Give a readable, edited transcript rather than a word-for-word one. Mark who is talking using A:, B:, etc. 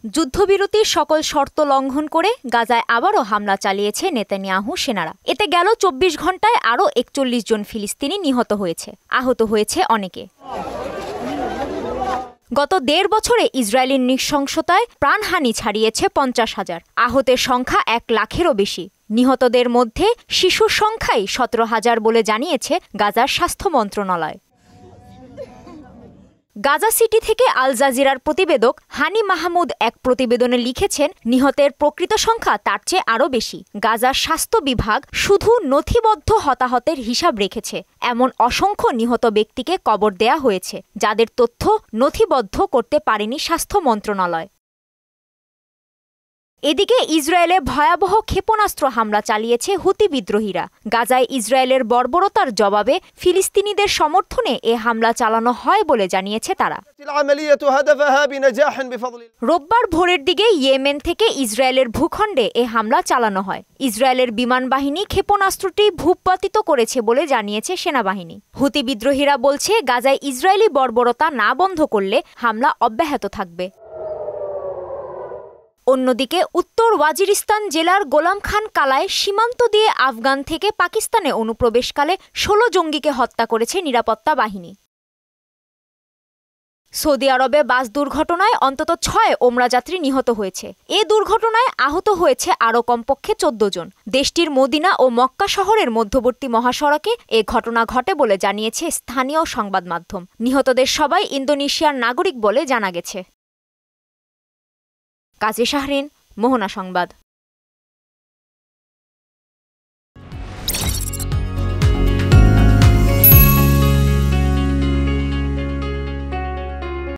A: যুদ্ধবিরতির সকল শর্ত লঙ্ঘন করে গাজায় আবারও হামলা চালিয়েছে নেতানিয়াহু সেনারা। এতে গেল ২৪ ঘণ্টায় আরও ৪১ জন ফিলিস্তিনি নিহত হয়েছে, আহত হয়েছে অনেকে। গত ১.৫ বছরে ইসরায়েলের নৃশংসতায় প্রাণহানি ছাড়িয়েছে ৫০,০০০, আহতের সংখ্যা ১ লাখেরও বেশি। নিহতদের মধ্যে শিশুর সংখ্যাই ১৭,০০০ বলে জানিয়েছে গাজার স্বাস্থ্য মন্ত্রণালয়। গাজা সিটি থেকে আল জাজিরার প্রতিবেদক হানি মাহমুদ এক প্রতিবেদনে লিখেছেন, নিহতের প্রকৃত সংখ্যা তার চেয়ে আরও বেশি। গাজার স্বাস্থ্য বিভাগ শুধু নথিবদ্ধ হতাহতের হিসাব রেখেছে। এমন অসংখ্য নিহত ব্যক্তিকে কবর দেয়া হয়েছে, যাদের তথ্য নথিবদ্ধ করতে পারেনি স্বাস্থ্য মন্ত্রণালয়। এদিকে ইসরায়েলে ভয়াবহ ক্ষেপণাস্ত্র হামলা চালিয়েছে হুতি বিদ্রোহীরা। গাজায় ইসরায়েলের বর্বরতার জবাবে ফিলিস্তিনিদের সমর্থনে এ হামলা চালানো হয় বলে জানিয়েছে তারা। রোববার ভোরের দিকে ইয়েমেন থেকে ইসরায়েলের ভূখণ্ডে এ হামলা চালানো হয়। ইসরায়েলের বিমান বাহিনী ক্ষেপণাস্ত্রটি ভূপাতিত করেছে বলে জানিয়েছে সেনাবাহিনী। হুতি বিদ্রোহীরা বলছে, গাজায় ইসরায়েলি বর্বরতা না বন্ধ করলে হামলা অব্যাহত থাকবে। অন্যদিকে উত্তর ওয়াজিরিস্তান জেলার গোলাম খান কালায় সীমান্ত দিয়ে আফগান থেকে পাকিস্তানে অনুপ্রবেশকালে ১৬ জঙ্গিকে হত্যা করেছে নিরাপত্তা বাহিনী। সৌদি আরবে বাস দুর্ঘটনায় অন্তত ৬ ওমরা যাত্রী নিহত হয়েছে। এ দুর্ঘটনায় আহত হয়েছে আরও কমপক্ষে ১৪ জন। দেশটির মদিনা ও মক্কা শহরের মধ্যবর্তী মহাসড়কে এ ঘটনা ঘটে বলে জানিয়েছে স্থানীয় সংবাদ মাধ্যম। নিহতদের সবাই ইন্দোনেশিয়ার নাগরিক বলে জানা গেছে। কাজী শাহরিন, মোহনা সংবাদ।